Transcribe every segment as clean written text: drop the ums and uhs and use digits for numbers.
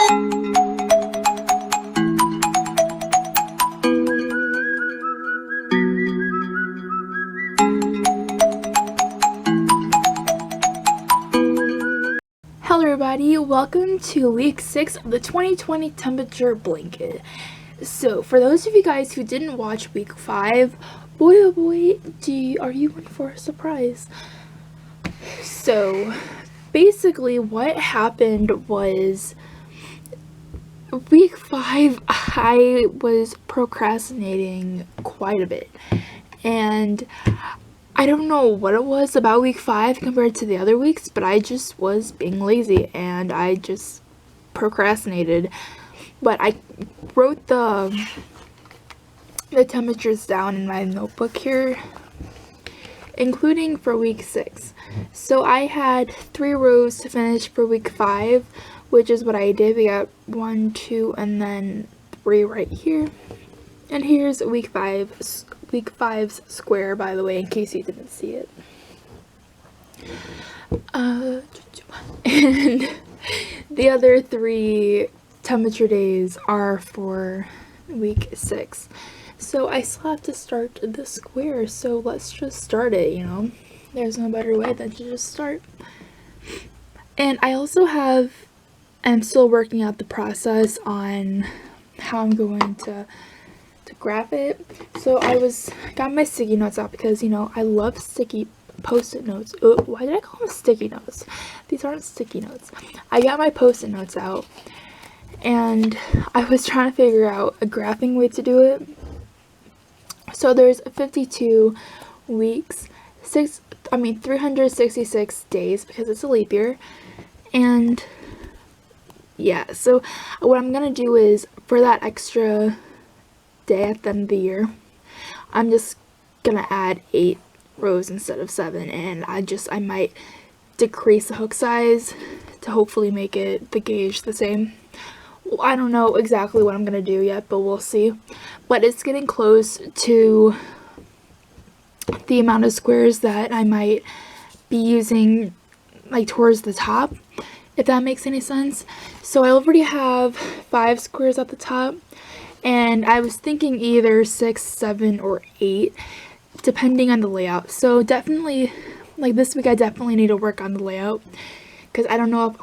Hello everybody, welcome to week 6 of the 2020 temperature blanket. So for those of you guys who didn't watch week 5, boy oh boy, are you in for a surprise. So basically what happened was week 5 I was procrastinating quite a bit, and I don't know what it was about week 5 compared to the other weeks, but I just was being lazy and I just procrastinated. But I wrote the temperatures down in my notebook here, including for week 6. So I had 3 rows to finish for week 5, which is what I did. We got 1, 2, and then 3 right here. And here's week 5's square, by the way, in case you didn't see it. And the other 3 temperature days are for week 6. So I still have to start the square, so let's just start it, you know. There's no better way than to just start. And I also I'm still working out the process on how I'm going to graph it. So I got my sticky notes out because, you know, I love sticky post-it notes. Why did I call them sticky notes? These aren't sticky notes. I got my post-it notes out and I was trying to figure out a graphing way to do it. So there's 52 weeks, 366 days because it's a leap year. And yeah, so what I'm gonna do is, for that extra day at the end of the year, I'm just gonna add 8 rows instead of 7, and I might decrease the hook size to hopefully make the gauge the same. Well, I don't know exactly what I'm gonna do yet, but we'll see. But it's getting close to the amount of squares that I might be using, like towards the top, if that makes any sense. So I already have 5 squares at the top, and I was thinking either 6, 7, or 8, depending on the layout. So definitely, like this week, I definitely need to work on the layout, because I don't know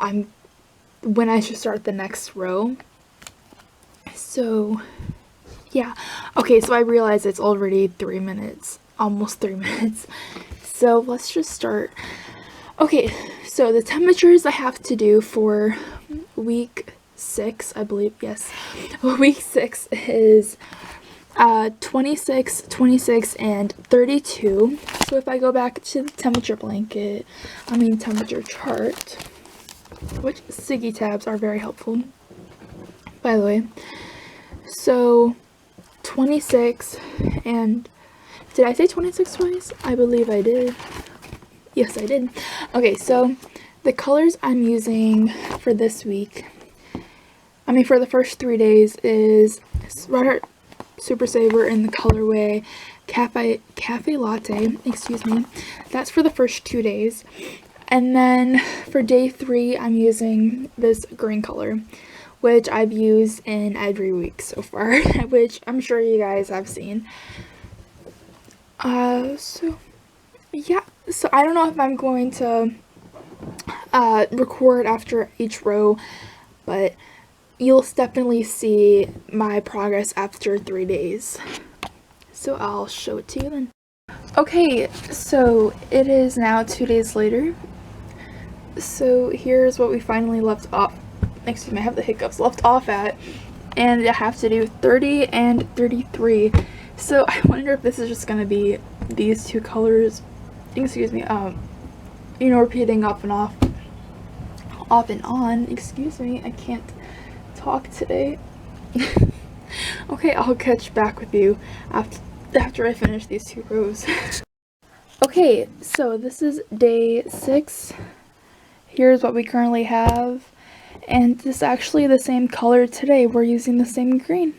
when I should start the next row. So yeah. Okay, so I realize it's already 3 minutes, almost 3 minutes. So let's just start. Okay, so the temperatures I have to do for week 6, I believe, yes. Week 6 is 26, 26, and 32. So if I go back to the temperature chart, which sticky tabs are very helpful, by the way. So 26, and did I say 26 twice? I believe I did. Yes, I did. Okay, so the colors I'm using for this week, for the first 3 days, is Red Heart Super Saver in the colorway Cafe Latte, excuse me. That's for the first 2 days. And then for day 3, I'm using this green color, which I've used in every week so far, which I'm sure you guys have seen. So yeah, so I don't know if I'm going to record after each row, but you'll definitely see my progress after 3 days. So I'll show it to you then. Okay, so it is now 2 days later. So here's what we finally left off. Excuse me, I have the hiccups. Left off at, and I have to do 30 and 33. So I wonder if this is just gonna be these 2 colors. Excuse me. Repeating off and off and on. Excuse me, I can't talk today. Okay, I'll catch back with you after I finish these 2 rows. Okay, so this is day 6. Here's what we currently have, and this is actually the same color today. We're using the same green.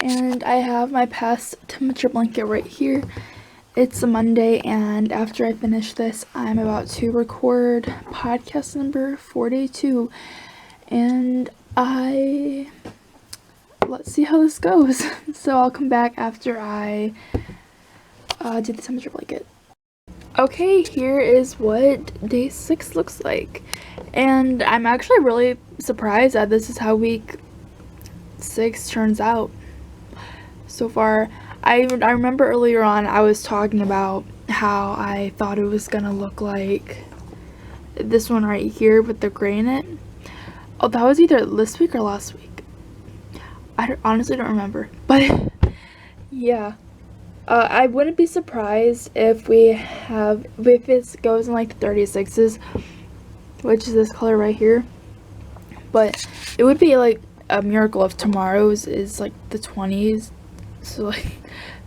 And I have my past temperature blanket right here. It's a Monday, and after I finish this, I'm about to record podcast number 42. and let's see how this goes. So I'll come back after I do the temperature blanket. Okay, here is what day 6 looks like, and I'm actually really surprised that this is how week 6 turns out so far. I remember earlier on I was talking about how I thought it was gonna look like this one right here with the gray in it. Oh, that was either this week or last week. I honestly don't remember, but yeah. I wouldn't be surprised if if it goes in like the 36s, which is this color right here. But it would be like a miracle if tomorrow's is like the 20s, so like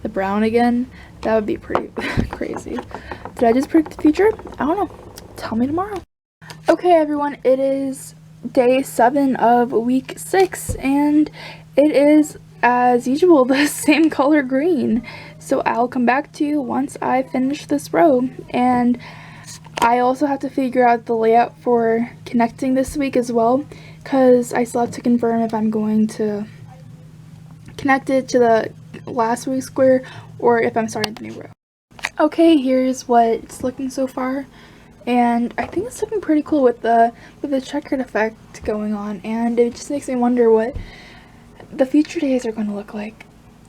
the brown again. That would be pretty crazy. Did I just predict the future? I don't know. Tell me tomorrow. Okay, everyone, it is day 7 of week 6, and it is, as usual, the same color green. So I'll come back to you once I finish this row, and I also have to figure out the layout for connecting this week as well, because I still have to confirm if I'm going to connect it to the last week's square or if I'm starting the new row. Okay, here's what it's looking so far, and I think it's looking pretty cool with the checkered effect going on, and it just makes me wonder what the future days are going to look like.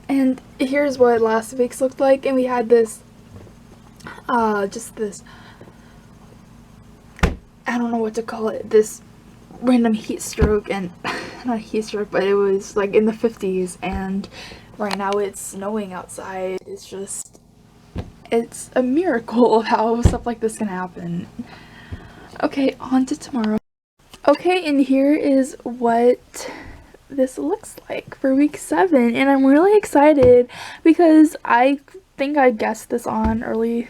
And here's what last week's looked like, and we had this just this, I don't know what to call it, this random heat stroke, and not heat stroke, but it was like in the 50s, and right now it's snowing outside. It's a miracle of how stuff like this can happen. Okay, on to tomorrow. Okay, and here is what this looks like for week 7, and I'm really excited because I think I guessed this on earlier.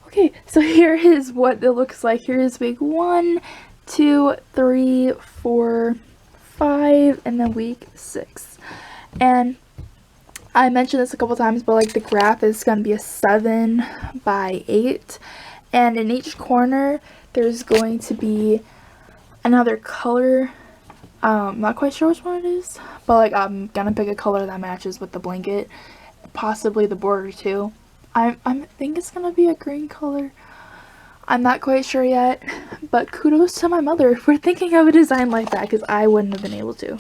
Okay, so here is what it looks like. Here is week 1, 2, 3, 4, 5, and then week 6. And I mentioned this a couple times, but like the graph is going to be a 7 by 8, and in each corner there's going to be another color. Not quite sure which one it is, but like I'm gonna pick a color that matches with the blanket, possibly the border too. I think it's gonna be a green color. I'm not quite sure yet, but kudos to my mother for thinking of a design like that, because I wouldn't have been able to.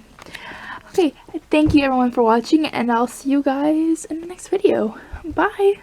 Okay, thank you everyone for watching, and I'll see you guys in the next video. Bye!